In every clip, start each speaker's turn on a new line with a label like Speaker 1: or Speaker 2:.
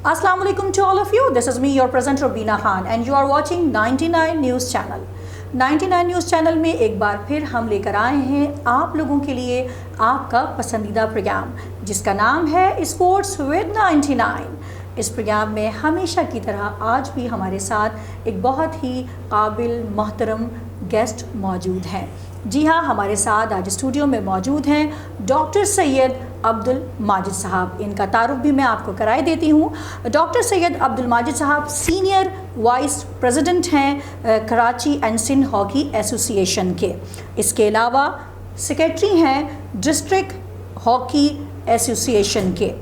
Speaker 1: Assalamu alaikum to all of you. This is me, your presenter Bina Khan, and you are watching 99 News Channel. 99 news channel में एक बार फिर हम लेकर आए हैं आप लोगों के लिए आपका पसंदीदा प्रोग्राम, जिसका नाम है स्पोर्ट्स विद 99। इस प्रोग्राम में हमेशा की तरह आज भी हमारे साथ एक बहुत ही काबिल मोहतरम गेस्ट मौजूद हैं। जी हाँ, हमारे साथ आज स्टूडियो में मौजूद हैं डॉक्टर सैयद अब्दुल माजिद साहब। इनका तारुफ भी मैं आपको कराए देती हूँ। डॉक्टर सैयद अब्दुल माजिद साहब सीनियर वाइस प्रेसिडेंट हैं Karachi and Sindh hockey association के। इसके अलावा सेक्रेटरी हैं डिस्ट्रिक्ट हॉकी एसोसिएशन के।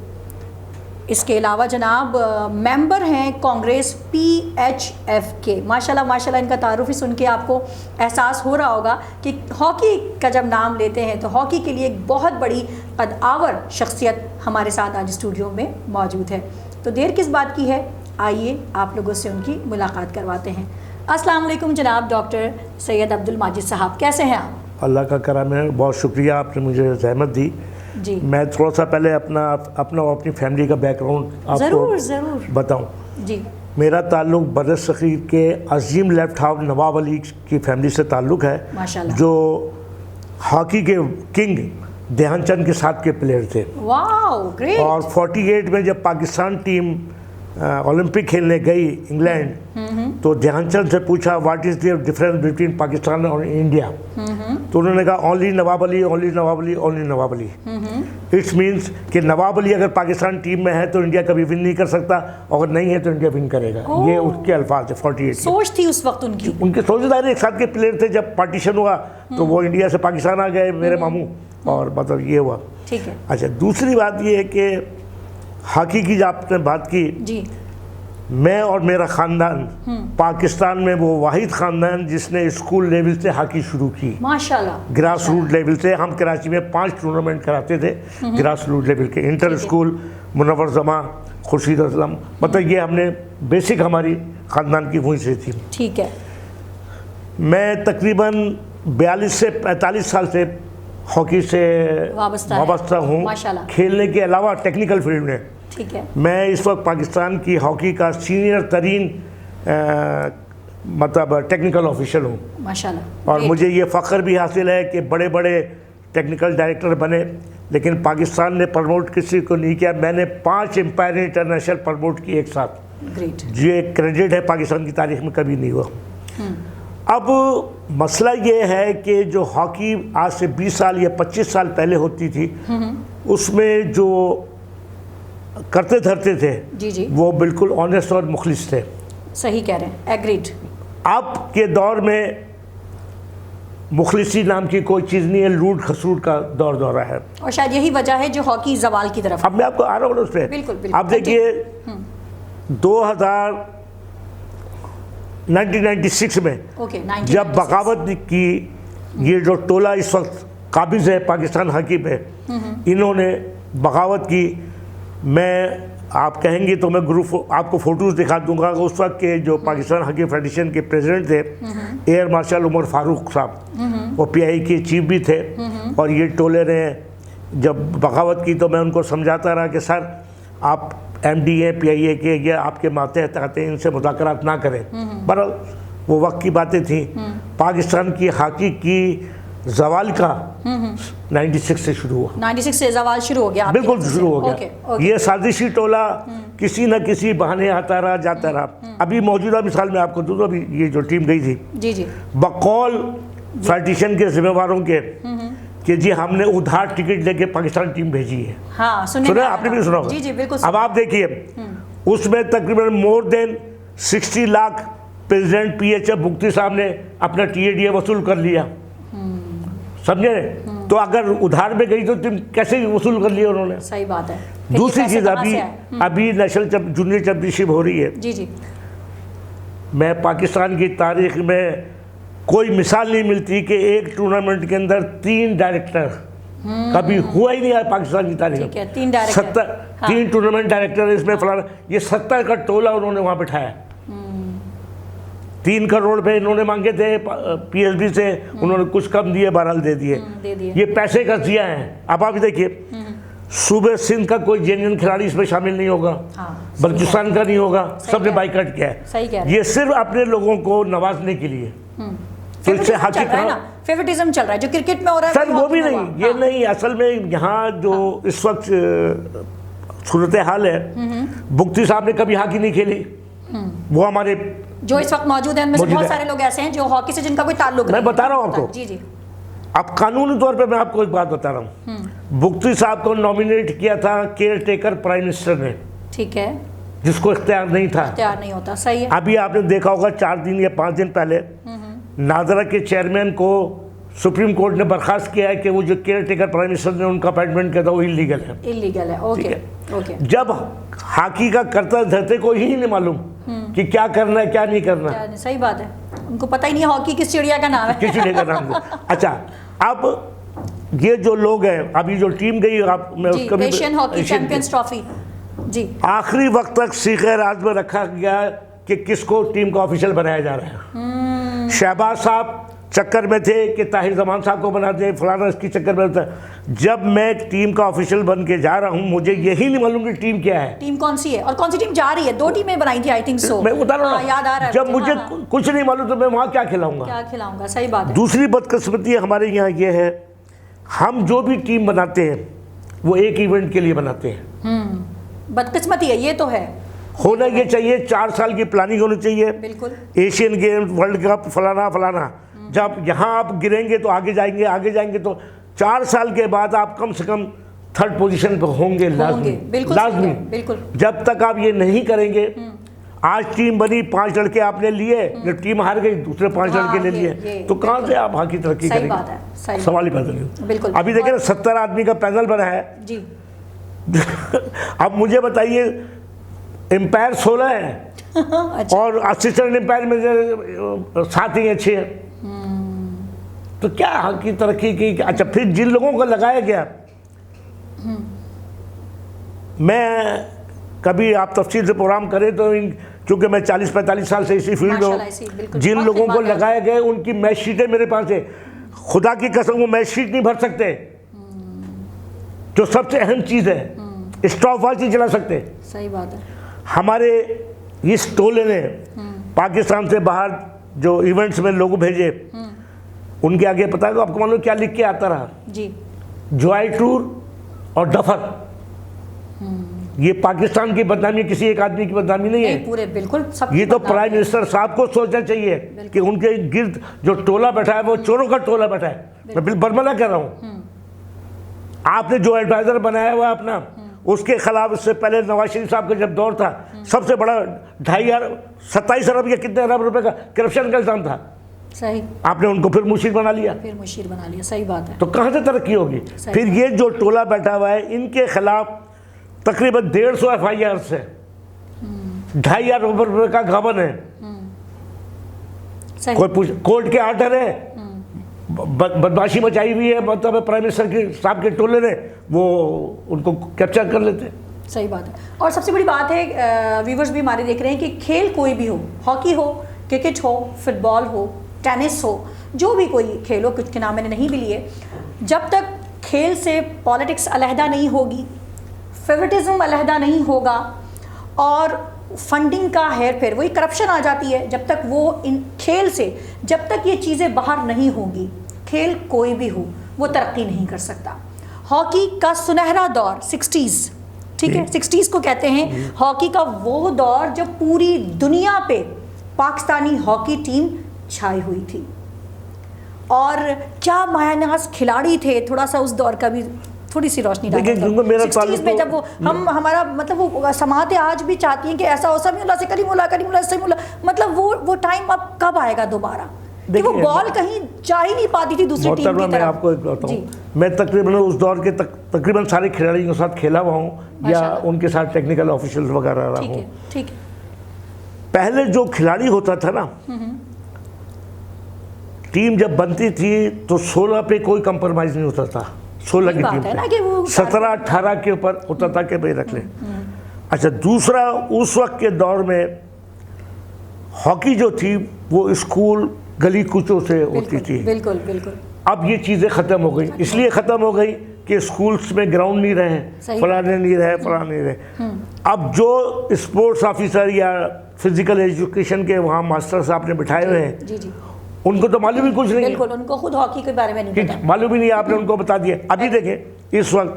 Speaker 1: इसके अलावा जनाब मेंबर हैं कांग्रेस PHF के। माशाल्लाह माशाल्लाह, इनका तारुफ ही सुन के आपको एहसास हो रहा होगा कि हॉकी का जब नाम लेते हैं तो हॉकी के लिए एक बहुत बड़ी कद-आवर शख्सियत हमारे साथ आज स्टूडियो में मौजूद है। तो देर किस बात की है, आइए आप लोगों से उनकी मुलाकात करवाते हैं। अस्सलाम वालेकुम जनाब डॉक्टर सैयद अब्दुल माजिद साहब, कैसे हैं आप?
Speaker 2: अल्लाह का करम है, बहुत शुक्रिया आपने मुझे ज़हमत दी।
Speaker 1: जी,
Speaker 2: मैं थोड़ा सा पहले अपनी फैमिली का बैकग्राउंड आपको बताऊं।
Speaker 1: जी,
Speaker 2: मेरा ताल्लुक़ बरसग़ीर के अजीम लेफ्ट हाफ नवाब अली की फैमिली से ताल्लुक़ है,
Speaker 1: माशाल्लाह,
Speaker 2: जो हॉकी के किंग ध्यानचंद के साथ के प्लेयर थे।
Speaker 1: Wow, great.
Speaker 2: और 48 में जब पाकिस्तान टीम ओलंपिक खेलने गई इंग्लैंड, तो ध्यानचंद से पूछा what is the difference between Pakistan और इंडिया, तो उन्होंने कहा only Nawab Ali, only Nawab Ali, only Nawab Ali. It's means कि नवाब अली अगर पाकिस्तान टीम में है तो इंडिया कभी विन नहीं कर सकता, अगर नहीं है तो इंडिया विन करेगा। ये उसके अल्फाज थे। 48
Speaker 1: सोच थी उस वक्त उनकी
Speaker 2: सोचदार एक साथ के प्लेयर थे। जब पार्टीशन हुआ तो वो इंडिया से पाकिस्तान आ गए, मेरे मामू, और मतलब ये हुआ।
Speaker 1: ठीक है।
Speaker 2: अच्छा, दूसरी बात ये है कि हॉकी की जो आपने बात की
Speaker 1: जी,
Speaker 2: मैं और मेरा ख़ानदान पाकिस्तान में वो वाहिद ख़ानदान जिसने स्कूल लेवल से हॉकी शुरू की,
Speaker 1: माशाल्लाह,
Speaker 2: ग्रास रूट लेवल से। हम कराची में 5 टूर्नामेंट कराते थे ग्रास रूट लेवल के, इंटर स्कूल, मुनव्वर जमा, खुर्शीद असलम, मतलब ये हमने बेसिक हमारी ख़ानदान की वहीं से थी।
Speaker 1: ठीक है।
Speaker 2: मैं तकरीबन 42 से 45 साल से हॉकी से वाबस्ता हूँ, खेलने के अलावा टेक्निकल फील्ड में।
Speaker 1: ठीक है।
Speaker 2: मैं इस वक्त पाकिस्तान की हॉकी का सीनियर तरीन मतलब टेक्निकल ऑफिशियल हूँ,
Speaker 1: माशाल्लाह।
Speaker 2: और मुझे ये फ़ख्र भी हासिल है कि बड़े बड़े टेक्निकल डायरेक्टर बने, लेकिन पाकिस्तान ने प्रमोट किसी को नहीं किया। मैंने 5 एम्पायर इंटरनेशनल प्रमोट किए एक साथ।
Speaker 1: ग्रेट।
Speaker 2: ये क्रेडिट है पाकिस्तान की तारीख में कभी नहीं हुआ। अब मसला ये है कि जो हॉकी आज से 20 साल या 25 साल पहले होती थी, उसमें जो करते धरते थे
Speaker 1: जी जी,
Speaker 2: वो बिल्कुल ऑनेस्ट और मुखलिस थे।
Speaker 1: सही कह रहे हैं, एग्रीड।
Speaker 2: अब के दौर में मुखलिसी नाम की कोई चीज़ नहीं है, लूट खसूट का दौर दौरा है,
Speaker 1: और शायद यही वजह है जो हॉकी जवाल की तरफ।
Speaker 2: अब मैं आपको आ रहा हूँ उस पर।
Speaker 1: बिल्कुल बिल्कुल।
Speaker 2: आप देखिए 1996 में जब बगावत की, ये जो टोला इस वक्त काबिज है पाकिस्तान हॉकी पे, इन्होंने बगावत की। मैं आप कहेंगे तो मैं आपको फ़ोटोज़ दिखा दूंगा। उस वक्त के जो पाकिस्तान हॉकी फेडरेशन के प्रेसिडेंट थे एयर मार्शल उमर फारूक साहब, वो PI के चीफ भी थे, और ये टोले ने जब बगावत की तो मैं उनको समझाता रहा कि सर आप MD हैं PIA के, ये आपके मातहत आते हैं, इनसे मुज़ाकरात ना करें। बहरहाल वो वक्त की बातें थी। पाकिस्तान की हॉकी की जवाल का 96 से शुरू हुआ।
Speaker 1: 96 से जवाल शुरू हो गया,
Speaker 2: बिल्कुल शुरू हो गया। ये साजिशी टोला किसी न किसी बहाने आता रहा, जाता रहा। अभी मौजूदा मिसाल में आपको दूँ, अभी ये जो टीम गई थी,
Speaker 1: जी जी,
Speaker 2: बकौल फेडरेशन के जिम्मेवारों के कि जी हमने उधार टिकट लेके पाकिस्तान टीम भेजी है।
Speaker 1: हाँ,
Speaker 2: सुना, आपने भी सुना होगा।
Speaker 1: जी जी, बिल्कुल।
Speaker 2: अब आप देखिए उसमें तकरीबन more than 60 lakh president PHF मुफ्ती साहब ने अपना TADA वसूल कर लिया, समझे? तो अगर उधार में गई तो टीम कैसे वसूल कर लिया उन्होंने?
Speaker 1: सही बात है।
Speaker 2: दूसरी चीज़, अभी नेशनल जूनियर चैंपियनशिप हो रही है।
Speaker 1: जी जी,
Speaker 2: मैं पाकिस्तान की तारीख में कोई मिसाल नहीं मिलती कि एक टूर्नामेंट के अंदर 3 डायरेक्टर, कभी हुआ ही नहीं है पाकिस्तान की तारीख में।
Speaker 1: 3 डायरेक्टर,
Speaker 2: 3 टूर्नामेंट डायरेक्टर इसमें फलाना, ये 70 का टोला उन्होंने वहाँ बिठाया। 3 करोड़ रुपए इन्होंने मांगे थे PSB से, उन्होंने कुछ कम दिए, बहरहाल दे दिए। ये पैसे का दिया है। अब आप देखिए सूबे सिंध का कोई जेन्युइन खिलाड़ी इसमें शामिल नहीं होगा, बलूचिस्तान का नहीं होगा, सबने बाइकआउट किया है।
Speaker 1: सही कह रहे हैं।
Speaker 2: ये सिर्फ अपने लोगों को नवाजने के लिए। तो इससे हॉकी का
Speaker 1: फेवरेटिज्म चल रहा है जो क्रिकेट में हो रहा है
Speaker 2: सर, वो भी नहीं, ये नहीं। असल में यहाँ जो इस वक्त सूरत हाल है, बुख्ती साहब ने कभी हॉकी नहीं खेली, वो हमारे
Speaker 1: जो इस वक्त मौजूद हैं उनमें से बहुत सारे लोग ऐसे हैं जो हॉकी से जिनका कोई ताल्लुक नहीं।
Speaker 2: मैं बता रहा हूँ आपको।
Speaker 1: जी जी।
Speaker 2: अब कानूनी तौर पे मैं आपको एक बात बता रहा हूँ, बुख्ती साहब को नॉमिनेट किया था केयर टेकर प्राइम मिनिस्टर ने,
Speaker 1: ठीक है,
Speaker 2: जिसको इख्तियार नहीं था।
Speaker 1: इख्तियार नहीं होता, सही है।
Speaker 2: अभी आपने देखा होगा 4 दिन या 5 दिन पहले नादरा के चेयरमैन को सुप्रीम कोर्ट ने बर्खास्त किया है कि वो जो केयर टेकर प्राइम मिनिस्टर ने उनका अपॉइंटमेंट किया था वो इलीगल है।
Speaker 1: इलीगल है, ओके ओके।
Speaker 2: जब हॉकी का करता धरते को ही नहीं मालूम कि क्या करना है क्या नहीं करना है।
Speaker 1: सही बात है, उनको पता ही नहीं हॉकी किस चिड़िया का नाम है।
Speaker 2: किस चिड़िया का नाम है। अच्छा, अब ये जो लोग हैं, अभी जो टीम गई, आप मैं उसका भी
Speaker 1: एशियन हॉकी चैंपियंस ट्रॉफी जी,
Speaker 2: आखिरी वक्त तक सीखे राज में रखा गया कि किसको टीम का ऑफिशियल बनाया जा रहा है। शहबाज साहब चक्कर में थे कि ताहिर जमान साहब को बना दे, फलाना इसकी चक्कर में था। जब मैं टीम का ऑफिशियल बन के जा रहा हूँ, मुझे यही नहीं मालूम कि टीम क्या है,
Speaker 1: टीम कौन सी है और कौन सी टीम जा रही है। 2 टीमें बनाई थी, आई थिंक सो।
Speaker 2: मैं बता रहा हूँ,
Speaker 1: याद आ रहा है
Speaker 2: जब मुझे कुछ नहीं मालूम तो मैं वहाँ क्या खिलाऊंगा,
Speaker 1: क्या खिलाऊंगा। सही बात है।
Speaker 2: दूसरी बदकिस्मती हमारे यहाँ ये है, हम जो भी टीम बनाते हैं वो एक इवेंट के लिए बनाते हैं।
Speaker 1: बदकिस्मती है, ये तो है।
Speaker 2: होना ये चाहिए, 4 साल की प्लानिंग होनी चाहिए।
Speaker 1: बिल्कुल।
Speaker 2: एशियन गेम, वर्ल्ड कप, फलाना फलाना। जब यहाँ आप गिरेंगे तो आगे जाएंगे, आगे जाएंगे तो 4 साल के बाद आप कम से कम 3rd पोजीशन पर होंगे, लाजमी।
Speaker 1: बिल्कुल।
Speaker 2: जब तक आप ये नहीं करेंगे, आज टीम बनी, 5 लड़के आपने लिए, जब टीम हार गई दूसरे 5 लड़के ले लिए, तो कहाँ से आप हॉकी तरक्की करेंगे।
Speaker 1: सही बात है,
Speaker 2: सवाल ही पैदा नहीं।
Speaker 1: बिल्कुल।
Speaker 2: अभी देखिए 70 आदमी का पैनल बना है
Speaker 1: जी।
Speaker 2: अब मुझे बताइए, एम्पायर 16 है
Speaker 1: अच्छा।
Speaker 2: और असिस्टेंट एम्पायर में 7 ही अच्छे हैं, तो क्या हॉकी तरक्की की। अच्छा, फिर जिन लोगों को लगाया गया, मैं कभी आप तफसील से प्रोग्राम करें तो चूंकि मैं 40-45 साल से इसी फील्ड में हूँ, जिन लोगों को लगाए गए उनकी मैच शीटें मेरे पास है। खुदा की कसम, वो मैच शीट नहीं भर सकते, जो सबसे अहम चीज़ है, स्टॉप वॉच नहीं चला सकते।
Speaker 1: सही बात है।
Speaker 2: हमारे इस टोले ने पाकिस्तान से बाहर जो इवेंट्स में लोग भेजे, उनके आगे पता है आपको मालूम क्या लिख के आता रहा
Speaker 1: जी,
Speaker 2: जॉय टूर और डफर। ये पाकिस्तान की बदनामी, किसी एक आदमी की बदनामी नहीं है,
Speaker 1: पूरे बिल्कुल सब।
Speaker 2: ये तो प्राइम मिनिस्टर साहब को सोचना चाहिए कि उनके गिर्द जो टोला बैठा है वो चोरों का टोला बैठा है। मैं बिल्कुल बर्मला कर रहा हूँ। आपने जो एडवाइजर बनाया हुआ अपना, उसके खिलाफ इससे पहले नवाज शरीफ साहब का जब दौर था, सबसे बड़ा 27 अरब या कितने अरब रुपए का करप्शन का इल्जाम था।
Speaker 1: सही।
Speaker 2: आपने उनको फिर मुशीर बना लिया,
Speaker 1: सही बात है।
Speaker 2: तो कहाँ से तरक्की होगी। फिर ये जो टोला बैठा हुआ है, इनके खिलाफ तकरीबन 150 FIR है, 2.5 अरब रुपए का गबन है। कोई कोर्ट के आर्डर है, बदमाशी मचाई हुई है, मतलब प्राइम मिनिस्टर के साहब के टोले ने, वो उनको कैप्चर कर लेते हैं।
Speaker 1: सही बात है। और सबसे बड़ी बात है, व्यूवर्स भी हमारे देख रहे हैं कि खेल कोई भी हो, हॉकी हो, क्रिकेट हो, फुटबॉल हो, टेनिस हो, जो भी कोई खेल हो, कुछ के नाम मैंने नहीं भी लिए, जब तक खेल से पॉलिटिक्स अलहदा नहीं होगी, फेवरेटिज्म अलहदा नहीं होगा और फंडिंग का हेर फेर, वही करप्शन आ जाती है, जब तक वो इन खेल से, जब तक ये चीज़ें बाहर नहीं होंगी, खेल कोई भी हो वो तरक्की नहीं कर सकता। हॉकी का सुनहरा दौर 60s, ठीक है, 60s को कहते हैं हॉकी का वो दौर जब पूरी दुनिया पे पाकिस्तानी हॉकी टीम छाई हुई थी, और क्या मायानाज खिलाड़ी थे। थोड़ा सा उस दौर का भी थोड़ी सी रोशनी डालिए। 60s में जब वो हमारा मतलब वो समातें आज भी चाहती हैं कि ऐसा हो, समीउल्लाह से करीमुल्लाह, करीमुल्लाह से समीउल्लाह, मतलब वो टाइम अब कब आएगा दोबारा, कि वो बॉल कहीं जा ही नहीं पाती थी दूसरी टीम की तरफ।
Speaker 2: मैं आपको एक बताऊं, मैं तकरीबन उस दौर के तकरीबन सारे खिलाड़ियों के साथ खेला हुआ हूँ या उनके साथ टेक्निकल ऑफिशियल्स वगैरह रहा हूँ।
Speaker 1: ठीक है।
Speaker 2: पहले जो खिलाड़ी होता था ना, टीम जब बनती थी तो 16 पे कोई कंप्रोमाइज नहीं होता था। 16 की टीम पे 17-18 के ऊपर होता था कि भाई रख ले। अच्छा, दूसरा, उस वक्त के दौर में हॉकी जो थी वो स्कूल गली कूचों से होती थी।
Speaker 1: बिल्कुल बिल्कुल।
Speaker 2: अब ये चीज़ें ख़त्म हो गई, इसलिए ख़त्म हो गई कि स्कूल्स में ग्राउंड नहीं रहे, फलाने नहीं रहे, फलाने नहीं रहे। अब जो स्पोर्ट्स ऑफिसर या फिजिकल एजुकेशन के वहाँ मास्टर्स आपने बिठाए हुए हैं,
Speaker 1: जी जी,
Speaker 2: उनको तो मालूम ही कुछ नहीं है।
Speaker 1: बिल्कुल, उनको खुद हॉकी के बारे में नहीं पता,
Speaker 2: मालूम ही नहीं, आपने उनको बता दिया। अभी देखें इस वक्त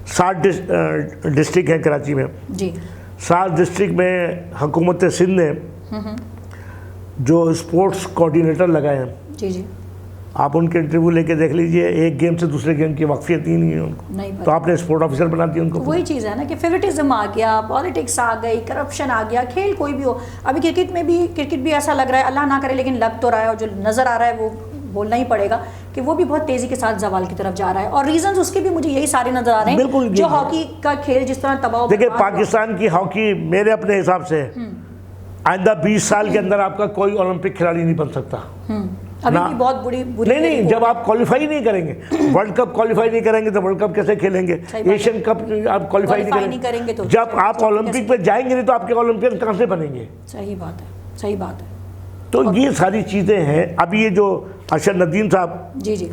Speaker 2: 7 डिस्ट्रिक्ट हैं कराची में
Speaker 1: जी,
Speaker 2: 7 डिस्ट्रिक्ट में हुकूमत सिंध ने जो स्पोर्ट्स कोऑर्डिनेटर लगाए हैं,
Speaker 1: जी जी,
Speaker 2: आप उनके इंटरव्यू लेके देख लीजिए, एक गेम से दूसरे गेम की वाकफियत ही नहीं है उनको,
Speaker 1: नहीं
Speaker 2: तो आपने स्पोर्ट ऑफिसर बना दिया उनको।
Speaker 1: वही चीज़ है ना कि फेवरेटिज्म आ गया, पॉलिटिक्स आ गई, करप्शन आ गया, खेल कोई भी हो। अभी क्रिकेट भी ऐसा लग रहा है, अल्लाह ना करे लेकिन लग तो रहा है, और जो नज़र आ रहा है वो बोलना ही पड़ेगा कि वो भी बहुत तेज़ी के साथ जवाल की तरफ जा रहा है, और रीजंस उसके भी मुझे यही सारे नज़र आ रहे हैं। जो हॉकी का खेल जिस तरह तबाह,
Speaker 2: देखिए पाकिस्तान की हॉकी मेरे अपने हिसाब से आइंदा 20 साल के अंदर आपका कोई ओलंपिक खिलाड़ी नहीं बन सकता।
Speaker 1: अभी भी बहुत बुरी
Speaker 2: नहीं, जब आप क्वालिफाई नहीं करेंगे, वर्ल्ड कप क्वालिफाई नहीं करेंगे तो वर्ल्ड कप कैसे खेलेंगे, एशियन कप आप क्वालिफाई नहीं करेंगे तो जब आप ओलंपिक पे जाएंगे नहीं तो आपके ओलंपियन कहाँ से बनेंगे।
Speaker 1: सही बात है, सही बात है।
Speaker 2: तो ये सारी चीज़ें हैं। अभी ये जो अरशद नदीम साहब
Speaker 1: जी जी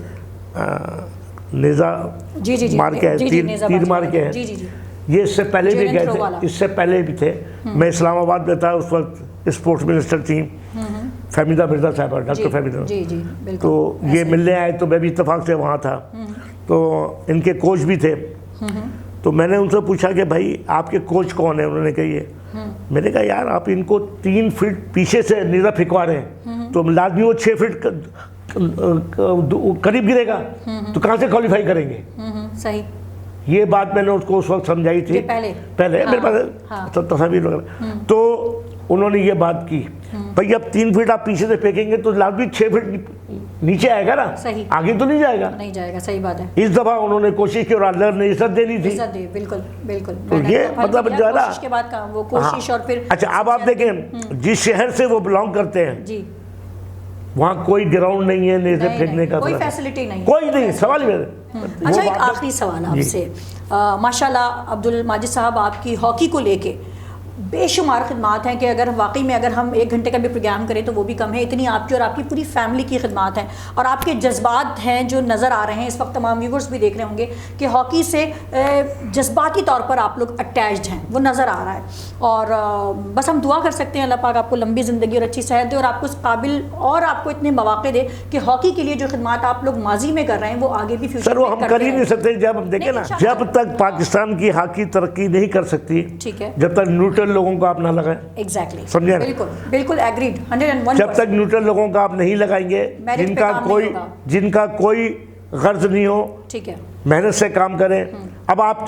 Speaker 2: नेजा
Speaker 1: जी जी
Speaker 2: मार के तीर मार के हैं, ये इससे पहले भी गए थे, इससे पहले भी थे। मैं इस्लामाबाद में था, उस वक्त स्पोर्ट्स मिनिस्टर थी फहमीदा मिर्जा साहब, डॉक्टर फहमीदा।
Speaker 1: जी जी, बिल्कुल।
Speaker 2: तो ये मिलने आए तो मैं भी इत्तेफाक से वहाँ था, तो इनके कोच भी थे। तो मैंने उनसे पूछा कि भाई आपके कोच कौन है, उन्होंने कही है। मैंने कहा यार आप इनको 3 फीट पीछे से निरा फिकवा रहे हैं, तो लाजमी वो 6 फीट करीब गिरेगा, तो कहाँ से क्वालिफाई करेंगे।
Speaker 1: सही,
Speaker 2: ये बात मैंने उसको उस वक्त समझाई थी, पहले मेरे पास तस्वीर वगैरह। तो उन्होंने ये बात की, भाई अब 3 फीट आप पीछे से फेंकेंगे तो लाजमी 6 फीट नीचे आएगा ना,
Speaker 1: सही,
Speaker 2: आगे तो नहीं जाएगा।
Speaker 1: नहीं जाएगा, सही बात है।
Speaker 2: इस दफा उन्होंने कोशिश की और अल्लाह ने इज्जत दे दी थी।
Speaker 1: बिल्कुल बिल्कुल।
Speaker 2: तो ये मतलब जो है ना,
Speaker 1: कोशिश के बाद का वो कोशिश और फिर
Speaker 2: अच्छा अब आप देखें जिस शहर से वो बिलोंग करते हैं
Speaker 1: जी,
Speaker 2: वहाँ कोई ग्राउंड नहीं है नेज़े फेंकने का,
Speaker 1: कोई फैसिलिटी नहीं,
Speaker 2: कोई नहीं। सवाल ही
Speaker 1: अच्छा एक आखिरी सवाल आपसे, माशाल्लाह अब्दुल माजिद साहब आपकी हॉकी को लेके बेशुमार खिदमात हैं कि अगर वाकई में अगर हम 1 घंटे का भी प्रोग्राम करें तो वो भी कम है, इतनी आपकी और आपकी पूरी फैमिली की खिदमात हैं और आपके जज्बात हैं जो नज़र आ रहे हैं। इस वक्त तमाम व्यूवर्स भी देख रहे होंगे कि हॉकी से जज्बाती तौर पर आप लोग अटैच्ड हैं, वो नज़र आ रहा है। और बस हम दुआ कर सकते हैं अल्लाह पाक आपको लंबी ज़िंदगी और अच्छी सेहत दे और आपको इस काबिल और आपको इतने मौके दे कि हॉकी के लिए जो खिदमात आप लोग माजी में कर रहे हैं वो आगे भी फ्यूचर
Speaker 2: में हम कर ही नहीं सकते। जब हम देखें ना, जब तक पाकिस्तान की हॉकी तरक्की नहीं कर सकती, ठीक है, जब तक न्यूट्रल लोगों को आप ना लगाएं।
Speaker 1: एग्जैक्टली,
Speaker 2: समझे?
Speaker 1: बिल्कुल बिल्कुल एग्रीड 101%।
Speaker 2: जब तक न्यूट्रल लोगों का आप नहीं लगाएंगे, जिनका कोई गर्ज नहीं हो, ठीक है, मेहनत से काम करें। अब आप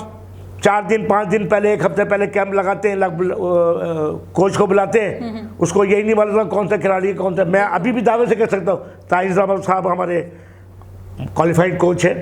Speaker 2: 4 दिन 5 दिन पहले, 1 हफ्ते पहले कैंप लगाते हैं, कोच को बुलाते हैं, उसको यही नहीं मालूम कौन सा खिलाड़ी कौन सा। मैं अभी भी दावे से कह सकता हूँ ताहिर अहमद साहब हमारे क्वालिफाइड कोच है,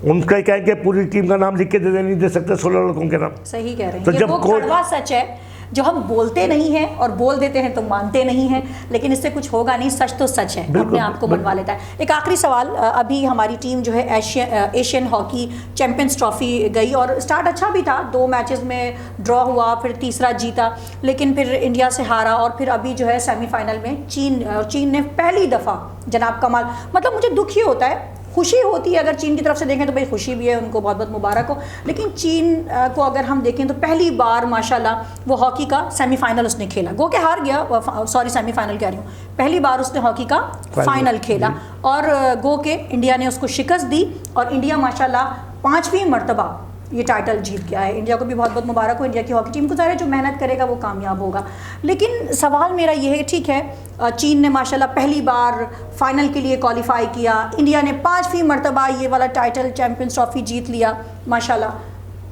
Speaker 2: उनका कहें कि पूरी टीम का नाम लिख के नहीं दे सकते 16 लोगों के नाम।
Speaker 1: सही कह रहे हैं। तो जब वो कड़वा सच है जो हम बोलते नहीं हैं और बोल देते हैं तो मानते नहीं हैं, लेकिन इससे कुछ होगा नहीं। सच तो सच है, अपने आप को मनवा लेता है। एक आखिरी सवाल, अभी हमारी टीम जो है एशियन हॉकी चैंपियंस ट्रॉफी गई और स्टार्ट अच्छा भी था, 2 मैचेस में ड्रॉ हुआ, फिर तीसरा जीता, लेकिन फिर इंडिया से हारा और फिर अभी जो है सेमीफाइनल में चीन ने पहली दफ़ा जनाब कमाल, मतलब मुझे दुख ही होता है, खुशी होती है अगर चीन की तरफ से देखें तो भाई खुशी भी है, उनको बहुत बहुत मुबारक हो, लेकिन चीन को अगर हम देखें तो पहली बार माशाल्लाह वो हॉकी का सेमीफाइनल उसने खेला, गो के हार गया, सॉरी सेमीफाइनल कह रही हूँ, पहली बार उसने हॉकी का फाइनल खेला और गो के इंडिया ने उसको शिकस्त दी और इंडिया माशाल्लाह 5वीं मरतबा ये टाइटल जीत गया है। इंडिया को भी बहुत बहुत मुबारक हो, इंडिया की हॉकी टीम को। ज़ाहिर है जो मेहनत करेगा वो कामयाब होगा, लेकिन सवाल मेरा ये है, ठीक है चीन ने माशाल्लाह पहली बार फाइनल के लिए क्वालिफाई किया, इंडिया ने 5वीं मरतबा ये वाला टाइटल चैम्पियंस ट्रॉफी जीत लिया माशाल्लाह,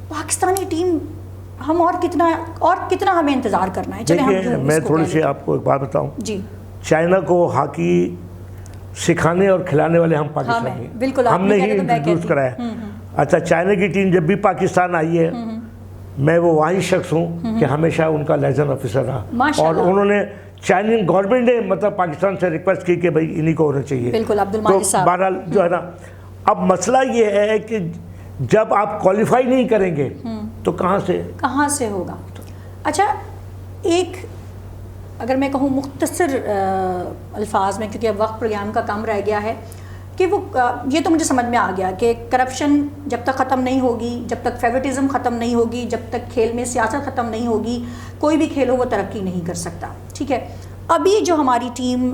Speaker 1: पाकिस्तानी टीम हम और कितना हमें इंतज़ार करना है। चलिए
Speaker 2: मैं थोड़ी सी आपको एक बात बताऊँ जी, चाइना को हॉकी सिखाने और खिलाने वाले हम पाकिस्तानी, बिल्कुल हमने ही इंट्रोड्यूस कराया। अच्छा, चाइना की टीम जब भी पाकिस्तान आई है, मैं वो वाही शख्स हूँ कि हमेशा उनका लाइसेंस ऑफिसर रहा और उन्होंने चाइनीज गवर्नमेंट ने मतलब पाकिस्तान से रिक्वेस्ट की कि भाई इन्हीं को होना चाहिए। बिल्कुल, अब्दुल माजिद साहब। बहरहाल जो है ना, अब मसला ये है कि जब आप क्वालिफाई नहीं करेंगे तो कहाँ से होगा। अच्छा, एक अगर मैं कहूँ मुख्तसर अल्फाज में, क्योंकि अब वक्त प्रोग्राम का कम रह गया है,
Speaker 1: कि वो ये तो मुझे समझ में आ गया कि करप्शन जब तक ख़त्म नहीं होगी, जब तक फेवरेटिज़म ख़त्म नहीं होगी, जब तक खेल में सियासत ख़त्म नहीं होगी, कोई भी खेल हो वो तरक्की नहीं कर सकता। ठीक है, अभी जो हमारी टीम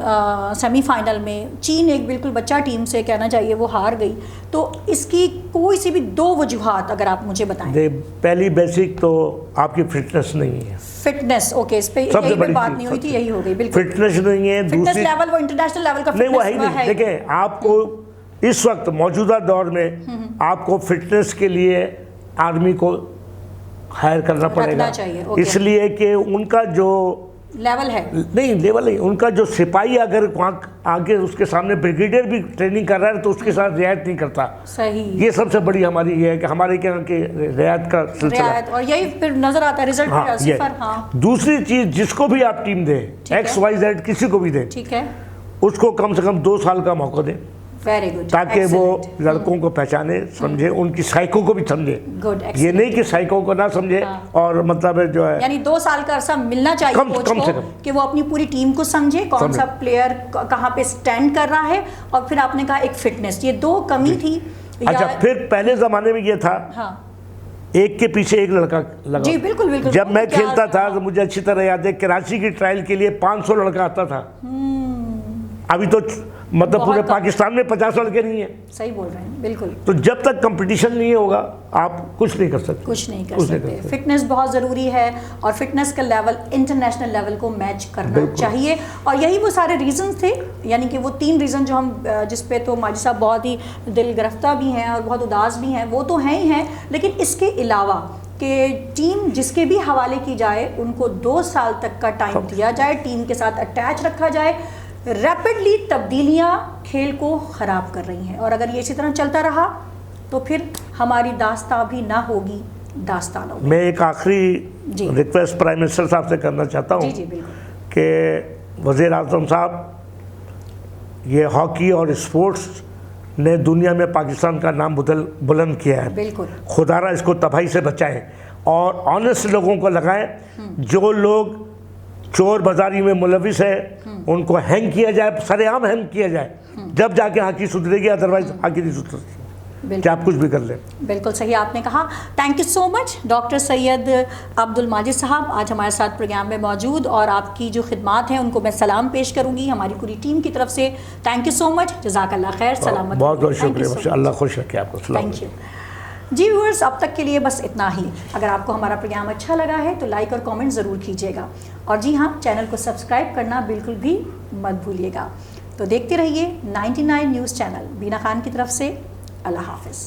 Speaker 1: सेमीफाइनल में चीन एक बिल्कुल बच्चा टीम से कहना चाहिए वो हार गई, तो इसकी कोई सी भी दो वजूहात अगर आप मुझे बताएं।
Speaker 2: पहली बेसिक तो आपकी फिटनेस नहीं है।
Speaker 1: फिटनेस, ओके, इस पे यही पे बात नहीं हुई थी, यही हो गई। बिल्कुल
Speaker 2: फिटनेस नहीं है,
Speaker 1: फिटनेस लेवल वो इंटरनेशनल लेवल का
Speaker 2: नहीं, वो है ही नहीं। देखिए, आपको इस वक्त मौजूदा दौर में आपको फिटनेस के लिए आर्मी को हायर करना पड़ेगा, इसलिए कि उनका जो
Speaker 1: लेवल है,
Speaker 2: नहीं लेवल नहीं, उनका जो सिपाही अगर वहाँ आगे उसके सामने ब्रिगेडियर भी ट्रेनिंग कर रहा है तो उसके साथ रियायत नहीं करता।
Speaker 1: सही, ये
Speaker 2: सबसे बड़ी हमारी ये है कि हमारे क्या कि रियायत का सिलसिला,
Speaker 1: और यही फिर नजर आता है रिजल्ट।
Speaker 2: हाँ, ये दूसरी चीज, जिसको भी आप टीम दे, XYZ किसी को भी दे,
Speaker 1: ठीक है,
Speaker 2: उसको कम से कम 2 साल का मौका दे,
Speaker 1: वेरी गुड,
Speaker 2: ताकि वो लड़कों को पहचाने, समझे, उनकी साइको को भी समझे।
Speaker 1: गुड,
Speaker 2: ये नहीं कि साइको को ना समझे। और मतलब जो है,
Speaker 1: यानी 2 साल का अरसा मिलना चाहिए कोच को कि वो अपनी पूरी टीम को समझे, कौन सा प्लेयर कहाँ पे स्टैंड कर रहा है। और फिर आपने कहा एक फिटनेस, ये 2 कमी थी।
Speaker 2: अच्छा, फिर पहले जमाने में ये था, हाँ, एक के पीछे एक लड़का लगा।
Speaker 1: जी बिल्कुल बिल्कुल।
Speaker 2: जब मैं खेलता था तो मुझे अच्छी तरह याद है, कराची की ट्रायल के लिए 500 लड़का आता था। अभी तो मतलब पूरे पाकिस्तान में 50 लड़के नहीं है।
Speaker 1: सही बोल रहे हैं, बिल्कुल।
Speaker 2: तो जब तक कंपटीशन नहीं होगा आप कुछ नहीं कर सकते,
Speaker 1: कुछ नहीं कर सकते। फिटनेस बहुत ज़रूरी है और फिटनेस का लेवल इंटरनेशनल लेवल को मैच करना चाहिए। और यही वो सारे रीजंस थे, यानी कि वो 3 रीज़न जो हम जिस पे तो माजी साहब बहुत ही दिल गिरफ्ता भी हैं और बहुत उदास भी हैं, वो तो हैं ही हैं, लेकिन इसके अलावा कि टीम जिसके भी हवाले की जाए उनको 2 साल तक का टाइम दिया जाए, टीम के साथ अटैच रखा जाए। रैपिडली तब्दीलियां खेल को ख़राब कर रही हैं और अगर ये इसी तरह चलता रहा तो फिर हमारी दास्तां भी ना होगी, दास्तानों में।
Speaker 2: मैं एक आखिरी रिक्वेस्ट प्राइम मिनिस्टर साहब से करना चाहता हूँ कि वज़ीर आज़म साहब, ये हॉकी और स्पोर्ट्स ने दुनिया में पाकिस्तान का नाम बुलंद किया है, बिल्कुल, खुदारा इसको तबाही से बचाएं और ऑनेस्ट लोगों को लगाएं। जो लोग चोर बाजारी में मुलविस है उनको हैंग किया जाए, सरेआम हैंग किया जाए, जब जाके हॉकी सुधरेगी, अदरवाइज हॉकी नहीं सुधरेगी, क्या आप कुछ भी कर लें।
Speaker 1: बिल्कुल सही आपने कहा। Thank you so much doctor Syed Abdul Majid साहब, आज हमारे साथ प्रोग्राम में मौजूद, और आपकी जो खिदमात हैं उनको मैं सलाम पेश करूंगी हमारी पूरी टीम की तरफ से। थैंक यू सो मच, जज़ाकल्लाह खैर, सलामत,
Speaker 2: बहुत बहुत शुक्रिया, अल्लाह खुश रखे आपको।
Speaker 1: थैंक यू जी व्यूअर्स, अब तक के लिए बस इतना ही। अगर आपको हमारा प्रोग्राम अच्छा लगा है तो लाइक और कमेंट ज़रूर कीजिएगा, और जी हाँ, चैनल को सब्सक्राइब करना बिल्कुल भी मत भूलिएगा। तो देखते रहिए 99 न्यूज़ चैनल। बीना खान की तरफ से अल्लाह हाफ़िज़।